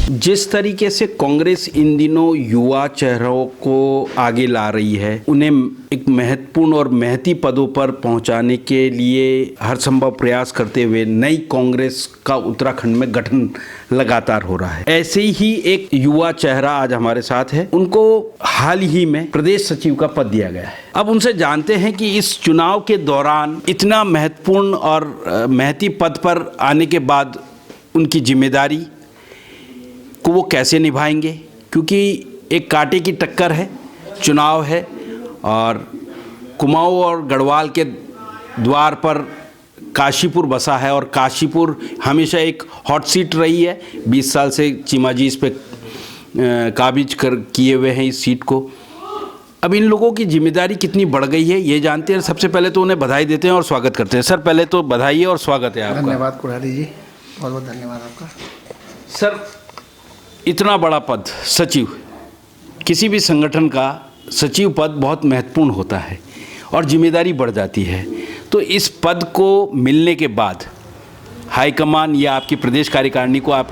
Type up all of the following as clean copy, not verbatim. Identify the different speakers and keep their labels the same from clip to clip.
Speaker 1: जिस तरीके से कांग्रेस इन दिनों युवा चेहरों को आगे ला रही है, उन्हें एक महत्वपूर्ण और महती पदों पर पहुंचाने के लिए हर संभव प्रयास करते हुए नई कांग्रेस का उत्तराखंड में गठन लगातार हो रहा है। ऐसे ही एक युवा चेहरा आज हमारे साथ है। उनको हाल ही में प्रदेश सचिव का पद दिया गया है। अब उनसे जानते हैं कि इस चुनाव के दौरान इतना महत्वपूर्ण और महती पद पर आने के बाद उनकी जिम्मेदारी को वो कैसे निभाएंगे, क्योंकि एक कांटे की टक्कर है, चुनाव है और कुमाऊं और गढ़वाल के द्वार पर काशीपुर बसा है और काशीपुर हमेशा एक हॉट सीट रही है। 20 साल से चीमा जी इस पे काबिज किए हुए हैं इस सीट को। अब इन लोगों की जिम्मेदारी कितनी बढ़ गई है ये जानते हैं। सबसे पहले तो उन्हें बधाई देते हैं और स्वागत करते हैं। सर पहले तो बधाई और स्वागत है आपका।
Speaker 2: धन्यवाद कुरारी जी, बहुत बहुत धन्यवाद आपका।
Speaker 1: सर इतना बड़ा पद सचिव, किसी भी संगठन का सचिव पद बहुत महत्वपूर्ण होता है और जिम्मेदारी बढ़ जाती है। तो इस पद को मिलने के बाद हाईकमान या आपकी प्रदेश कार्यकारिणी को आप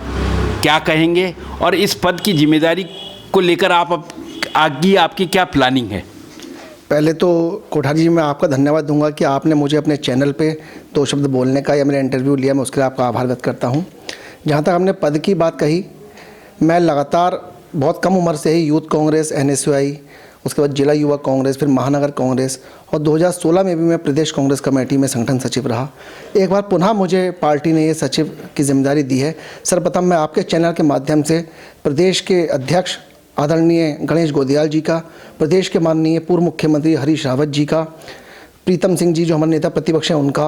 Speaker 1: क्या कहेंगे और इस पद की जिम्मेदारी को लेकर आप आगे आपकी क्या प्लानिंग है?
Speaker 2: पहले तो कोठारी जी मैं आपका धन्यवाद दूंगा कि आपने मुझे अपने चैनल पे 2 शब्द बोलने का या मेरा इंटरव्यू लिया, मैं उसके लिए आपका आभार व्यक्त करता हूं। जहां तक हमने पद की बात कही, मैं लगातार बहुत कम उम्र से ही यूथ कांग्रेस, NSUI, उसके बाद जिला युवा कांग्रेस, फिर महानगर कांग्रेस और 2016 में भी मैं प्रदेश कांग्रेस कमेटी में संगठन सचिव रहा। एक बार पुनः मुझे पार्टी ने ये सचिव की जिम्मेदारी दी है। सर्वप्रथम मैं आपके चैनल के माध्यम से प्रदेश के अध्यक्ष आदरणीय गणेश गोदियाल जी का, प्रदेश के माननीय पूर्व मुख्यमंत्री हरीश रावत जी का, प्रीतम सिंह जी जो हमारे नेता प्रतिपक्ष हैं उनका,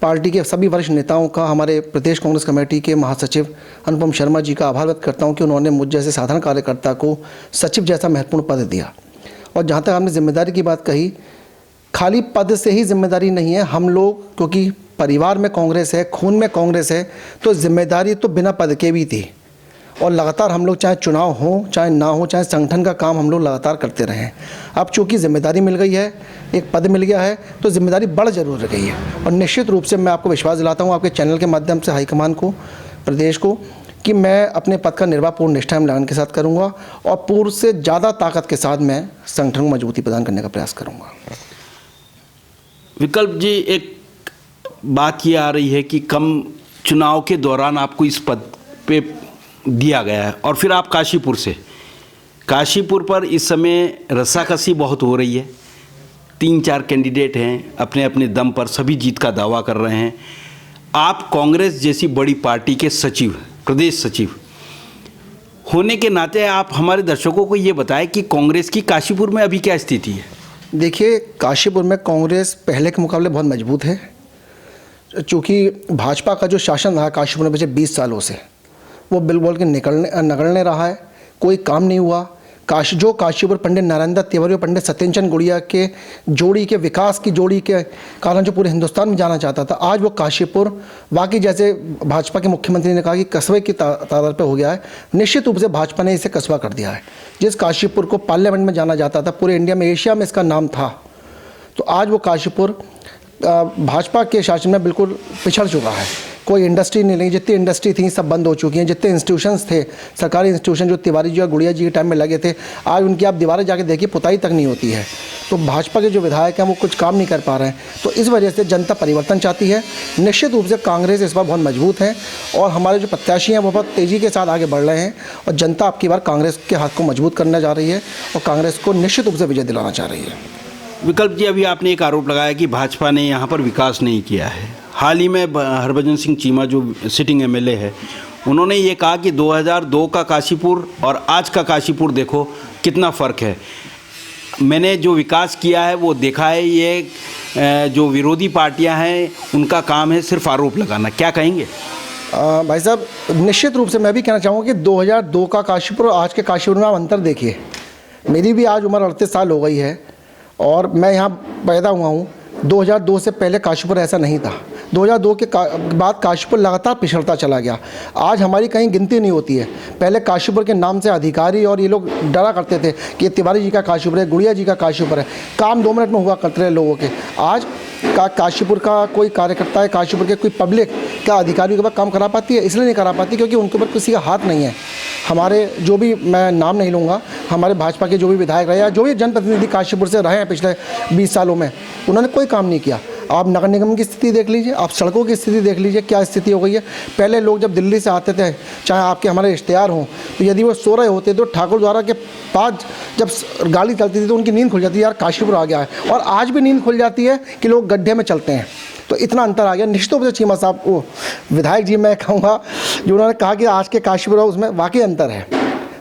Speaker 2: पार्टी के सभी वरिष्ठ नेताओं का, हमारे प्रदेश कांग्रेस कमेटी के महासचिव अनुपम शर्मा जी का आभार व्यक्त करता हूं कि उन्होंने मुझ जैसे साधारण कार्यकर्ता को सचिव जैसा महत्वपूर्ण पद दिया। और जहां तक हमने जिम्मेदारी की बात कही, खाली पद से ही जिम्मेदारी नहीं है। हम लोग क्योंकि परिवार में कांग्रेस है, खून में कांग्रेस है, तो जिम्मेदारी तो बिना पद के भी थी और लगातार हम लोग चाहे चुनाव हो चाहे ना हो, चाहे संगठन का काम हम लोग लगातार करते रहे हैं। अब चूँकि जिम्मेदारी मिल गई है, एक पद मिल गया है, तो जिम्मेदारी बढ़ जरूर गई है। और निश्चित रूप से मैं आपको विश्वास दिलाता हूँ आपके चैनल के माध्यम से हाईकमान को, प्रदेश को, कि मैं अपने पद का निर्वाह पूर्ण निष्ठा एवं लगन के साथ करूँगा और पूर्व से ज़्यादा ताकत के साथ मैं संगठन को मजबूती प्रदान करने का प्रयास करूँगा।
Speaker 1: विकल्प जी, एक बात ये आ रही है कि कम चुनाव के दौरान आपको इस पद पे दिया गया है और फिर आप काशीपुर पर इस समय रस्साकसी बहुत हो रही है। 3-4 कैंडिडेट हैं, अपने अपने दम पर सभी जीत का दावा कर रहे हैं। आप कांग्रेस जैसी बड़ी पार्टी के सचिव, प्रदेश सचिव होने के नाते आप हमारे दर्शकों को ये बताएं कि कांग्रेस की काशीपुर में अभी क्या स्थिति है?
Speaker 2: देखिए, काशीपुर में कांग्रेस पहले के मुकाबले बहुत मजबूत है। चूँकि भाजपा का जो शासन रहा काशीपुर में पिछले 20 सालों से, वो बिल बोल के नगड़ने रहा है, कोई काम नहीं हुआ। काशीपुर पंडित नारायण दत्त तिवारी और पंडित सत्येंद्र गुड़िया के जोड़ी के विकास की जोड़ी के कारण जो पूरे हिंदुस्तान में जाना चाहता था, आज वो काशीपुर वाकई जैसे भाजपा के मुख्यमंत्री ने कहा कि कस्बे की तादाद पे हो गया है। निश्चित रूप से भाजपा ने इसे कस्बा कर दिया है। जिस काशीपुर को पार्लियामेंट में जाना जाता था, पूरे इंडिया में, एशिया में इसका नाम था, तो आज वो काशीपुर भाजपा के शासन में बिल्कुल पिछड़ चुका है। कोई इंडस्ट्री नहीं लगी, जितनी इंडस्ट्री थी सब बंद हो चुकी हैं। जितने इंस्टीट्यूशंस थे, सरकारी इंस्टीट्यूशन जो तिवारी जी और गुड़िया जी के टाइम में लगे थे, आज उनकी आप दीवारें जाके देखिए, पुताई तक नहीं होती है। तो भाजपा के जो विधायक हैं वो कुछ काम नहीं कर पा रहे हैं। तो इस वजह से जनता परिवर्तन चाहती है। निश्चित रूप से कांग्रेस इस बार बहुत मजबूत है और हमारे जो प्रत्याशी हैं वो बहुत तेज़ी के साथ आगे बढ़ रहे हैं और जनता अब की बार कांग्रेस के हाथ को मजबूत करना चाह रही है और कांग्रेस को निश्चित रूप से विजय दिलाना चाह रही है।
Speaker 1: विकल्प जी, अभी आपने एक आरोप लगाया कि भाजपा ने यहाँ पर विकास नहीं किया है। हाल ही में हरभजन सिंह चीमा जो सिटिंग MLA है, उन्होंने ये कहा कि 2002 का काशीपुर और आज का काशीपुर देखो कितना फ़र्क है। मैंने जो विकास किया है वो देखा है। ये जो विरोधी पार्टियां हैं उनका काम है सिर्फ आरोप लगाना। क्या कहेंगे?
Speaker 2: भाई साहब, निश्चित रूप से मैं भी कहना चाहूँगा कि 2002 का काशीपुर और आज के काशीपुर में आप अंतर देखिए। मेरी भी आज उम्र 38 साल हो गई है और मैं यहाँ पैदा हुआ हूँ। 2002 से पहले काशीपुर ऐसा नहीं था। 2002 के बाद काशीपुर लगातार पिछड़ता चला गया। आज हमारी कहीं गिनती नहीं होती है। पहले काशीपुर के नाम से अधिकारी और ये लोग डरा करते थे कि ये तिवारी जी का काशीपुर है, गुड़िया जी का काशीपुर है। काम 2 मिनट में हुआ करते रहे लोगों के। आज का काशीपुर का कोई कार्यकर्ता है, काशीपुर के कोई पब्लिक क्या अधिकारियों के पास काम करा पाती है? इसलिए नहीं करा पाती क्योंकि उनके ऊपर किसी का हाथ नहीं है। हमारे जो भी, मैं नाम नहीं लूँगा, हमारे भाजपा के जो भी विधायक रहे या जो भी जनप्रतिनिधि काशीपुर से रहे हैं पिछले 20 सालों में, उन्होंने कोई काम नहीं किया। आप नगर निगम की स्थिति देख लीजिए, आप सड़कों की स्थिति देख लीजिए, क्या स्थिति हो गई है। पहले लोग जब दिल्ली से आते थे, चाहे आपके हमारे रिश्तेदार हों, तो यदि वो सो रहे होते तो ठाकुर द्वारा के पास जब गाड़ी चलती थी तो उनकी नींद खुल जाती है, यार काशीपुर आ गया है। और आज भी नींद खुल जाती है कि लोग गड्ढे में चलते हैं। तो इतना अंतर आ गया। निश्चित रूप से चीमा साहब, वो विधायक जी मैं कहूँगा, जो उन्होंने कहा कि आज के काशीपुर उसमें वाकई अंतर है।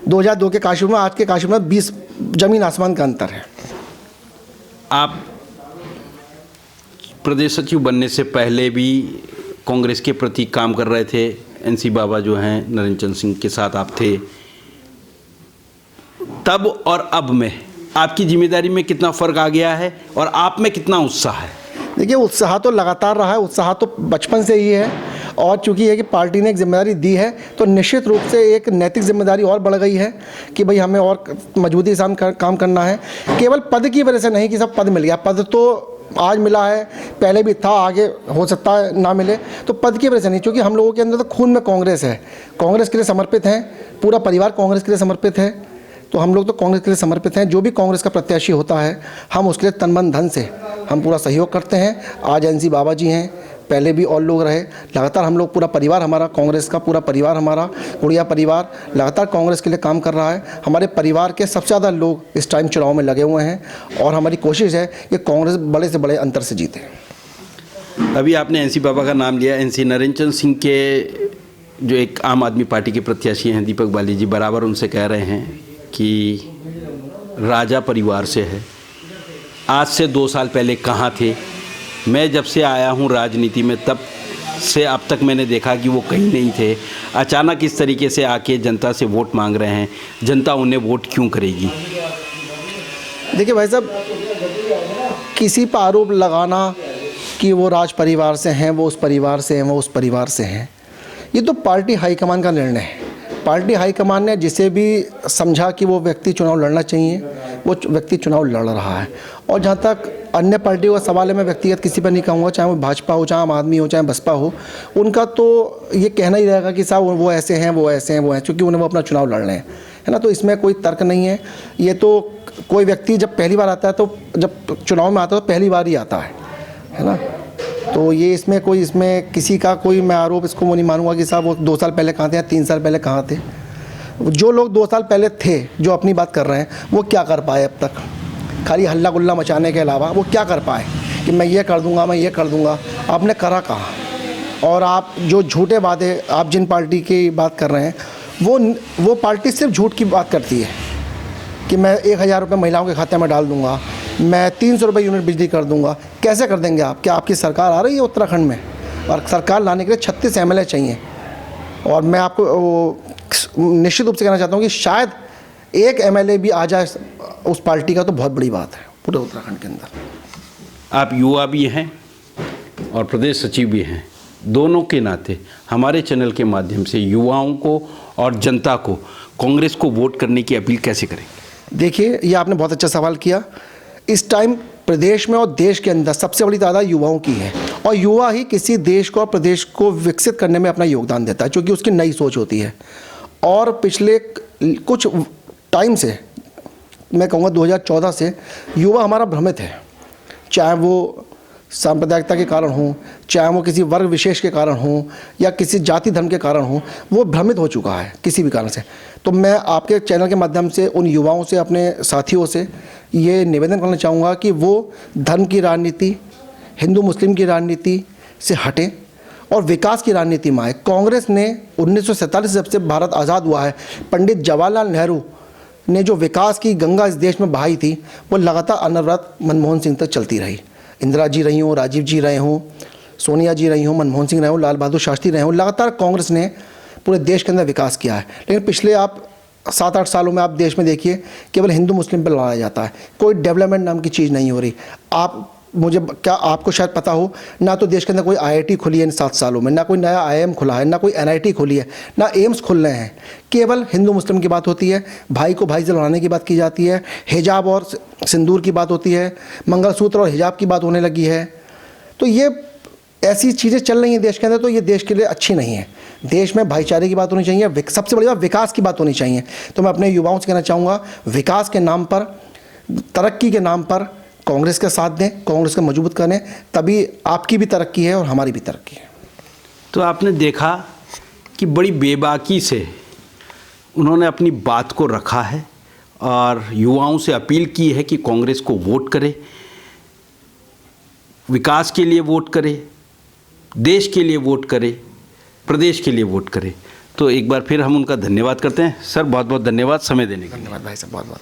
Speaker 2: 2002 के काशीपुर में आज के काशीपुर में 20 ज़मीन आसमान का अंतर है।
Speaker 1: आप प्रदेश सचिव बनने से पहले भी कांग्रेस के प्रति काम कर रहे थे। एनसी बाबा जो हैं, नरेंद्र चंद्र सिंह के साथ आप थे। तब और अब में आपकी जिम्मेदारी में कितना फ़र्क आ गया है और आप में कितना उत्साह है?
Speaker 2: देखिए, उत्साह तो लगातार रहा है, उत्साह तो बचपन से ही है। और चूंकि है कि पार्टी ने एक जिम्मेदारी दी है तो निश्चित रूप से एक नैतिक जिम्मेदारी और बढ़ गई है कि भाई हमें और मजबूती के साथ काम करना है। केवल पद की वजह से नहीं कि सब पद मिल गया, पद तो आज मिला है, पहले भी था, आगे हो सकता है ना मिले, तो पद की वजह से नहीं। क्योंकि हम लोगों के अंदर तो खून में कांग्रेस है, कांग्रेस के लिए समर्पित हैं, पूरा परिवार कांग्रेस के लिए समर्पित है। तो हम लोग तो कांग्रेस के लिए समर्पित हैं। जो भी कांग्रेस का प्रत्याशी होता है, हम उसके लिए तन मन धन से हम पूरा सहयोग करते हैं। आज एनसी बाबा जी हैं, पहले भी और लोग रहे, लगातार हम लोग, पूरा परिवार हमारा, कांग्रेस का पूरा परिवार हमारा, गुड़िया परिवार लगातार कांग्रेस के लिए काम कर रहा है। हमारे परिवार के सबसे ज़्यादा लोग इस टाइम चुनाव में लगे हुए हैं और हमारी कोशिश है कि कांग्रेस बड़े से बड़े अंतर से जीते।
Speaker 1: अभी आपने एनसी बाबा का नाम लिया। एनसी नरेंद्र चंद्र सिंह के जो एक आम आदमी पार्टी के प्रत्याशी हैं, दीपक बाली जी, बराबर उनसे कह रहे हैं कि राजा परिवार से है। आज से 2 साल पहले कहाँ थे? मैं जब से आया हूँ राजनीति में, तब से अब तक मैंने देखा कि वो कहीं नहीं थे। अचानक इस तरीके से आके जनता से वोट मांग रहे हैं। जनता उन्हें वोट क्यों करेगी?
Speaker 2: देखिए भाई साहब, किसी पर आरोप लगाना कि वो राज परिवार से हैं, वो उस परिवार से हैं, वो उस परिवार से हैं, ये तो पार्टी हाईकमान का निर्णय है। पार्टी हाईकमान ने जिसे भी समझा कि वो व्यक्ति चुनाव लड़ना चाहिए, वो व्यक्ति चुनाव लड़ रहा है। और जहाँ तक अन्य पार्टियों का सवाल है, मैं व्यक्तिगत किसी पर नहीं कहूँगा, चाहे वो भाजपा हो, चाहे आम आदमी हो, चाहे बसपा हो, उनका तो ये कहना ही रहेगा कि साहब वो ऐसे हैं, वो ऐसे हैं, वो हैं, क्योंकि उन्हें वो अपना चुनाव लड़ रहे हैं, है ना। तो इसमें कोई तर्क नहीं है। ये तो कोई व्यक्ति जब पहली बार आता है, तो जब चुनाव में आता है तो पहली बार ही आता है ना। तो ये इसमें किसी का कोई मैं आरोप इसको वो नहीं मानूंगा कि साहब वो 2 साल पहले कहाँ थे या 3 साल पहले कहाँ थे। जो लोग 2 साल पहले थे, जो अपनी बात कर रहे हैं, वो क्या कर पाए अब तक? खाली हल्ला गुल्ला मचाने के अलावा वो क्या कर पाए कि मैं ये कर दूंगा, मैं ये कर दूंगा? आपने करा कहाँ? और आप जो झूठे वादे, आप जिन पार्टी की बात कर रहे हैं, वो पार्टी सिर्फ झूठ की बात करती है कि मैं 1000 रुपये महिलाओं के खाते में डाल दूंगा, मैं 300 रुपये यूनिट बिजली कर दूंगा। कैसे कर देंगे आप? क्या आपकी सरकार आ रही है उत्तराखंड में? और सरकार लाने के लिए 36 MLA चाहिए। और मैं आपको निश्चित रूप से कहना चाहता हूँ कि शायद एक MLA भी आ जाए उस पार्टी का, तो बहुत बड़ी बात है पूरे उत्तराखंड के अंदर।
Speaker 1: आप युवा भी हैं और प्रदेश सचिव भी हैं। दोनों के नाते हमारे चैनल के माध्यम से युवाओं को और जनता को कांग्रेस को वोट करने की अपील कैसे करेंगे?
Speaker 2: देखिए, ये आपने बहुत अच्छा सवाल किया। इस टाइम प्रदेश में और देश के अंदर सबसे बड़ी तादाद युवाओं की है, और युवा ही किसी देश को और प्रदेश को विकसित करने में अपना योगदान देता है, क्योंकि उसकी नई सोच होती है। और पिछले कुछ टाइम से, मैं कहूँगा 2014 से, युवा हमारा भ्रमित है। चाहे वो सांप्रदायिकता के कारण हो, चाहे वो किसी वर्ग विशेष के कारण हो, या किसी जाति धर्म के कारण हो, वो भ्रमित हो चुका है किसी भी कारण से। तो मैं आपके चैनल के माध्यम से उन युवाओं से, अपने साथियों से ये निवेदन करना चाहूँगा कि वो धर्म की राजनीति, हिंदू मुस्लिम की राजनीति से हटें और विकास की राजनीति में आए। कांग्रेस ने 1947 जब से भारत आज़ाद हुआ है, पंडित जवाहरलाल नेहरू ने जो विकास की गंगा इस देश में बहाई थी, वो लगातार अनवरत मनमोहन सिंह तक चलती रही। इंदिरा जी रही हों, राजीव जी रहे हों, सोनिया जी रही हों, मनमोहन सिंह रहे हों, लाल बहादुर शास्त्री रहे हों, लगातार कांग्रेस ने पूरे देश के अंदर विकास किया है। लेकिन पिछले आप 7-8 सालों में आप देश में देखिए, केवल हिंदू मुस्लिम पर लड़ाया जाता है, कोई डेवलपमेंट नाम की चीज़ नहीं हो रही। क्या आपको शायद पता हो, ना तो देश के अंदर कोई IIT खुली है इन 7 सालों में, ना कोई नया IIM खुला है, ना कोई NIT खुली है, ना एम्स खुल रहे हैं। केवल हिंदू मुस्लिम की बात होती है, भाई को भाई से लड़ाने की बात की जाती है, हिजाब और सिंदूर की बात होती है, मंगलसूत्र और हिजाब की बात होने लगी है। तो ये ऐसी चीज़ें चल रही हैं देश के अंदर, तो ये देश के लिए अच्छी नहीं है। देश में भाईचारे की बात होनी चाहिए, सबसे बड़ी बात विकास की बात होनी चाहिए। तो मैं अपने युवाओं से कहना चाहूँगा, विकास के नाम पर, तरक्की के नाम पर कांग्रेस का साथ दें, कांग्रेस को मजबूत करें, तभी आपकी भी तरक्की है और हमारी भी तरक्की है।
Speaker 1: तो आपने देखा कि बड़ी बेबाकी से उन्होंने अपनी बात को रखा है और युवाओं से अपील की है कि कांग्रेस को वोट करें, विकास के लिए वोट करें, देश के लिए वोट करें, प्रदेश के लिए वोट करें। तो एक बार फिर हम उनका धन्यवाद करते हैं। सर बहुत बहुत धन्यवाद समय देने के लिए।
Speaker 2: धन्यवाद भाई साहब, बहुत बहुत।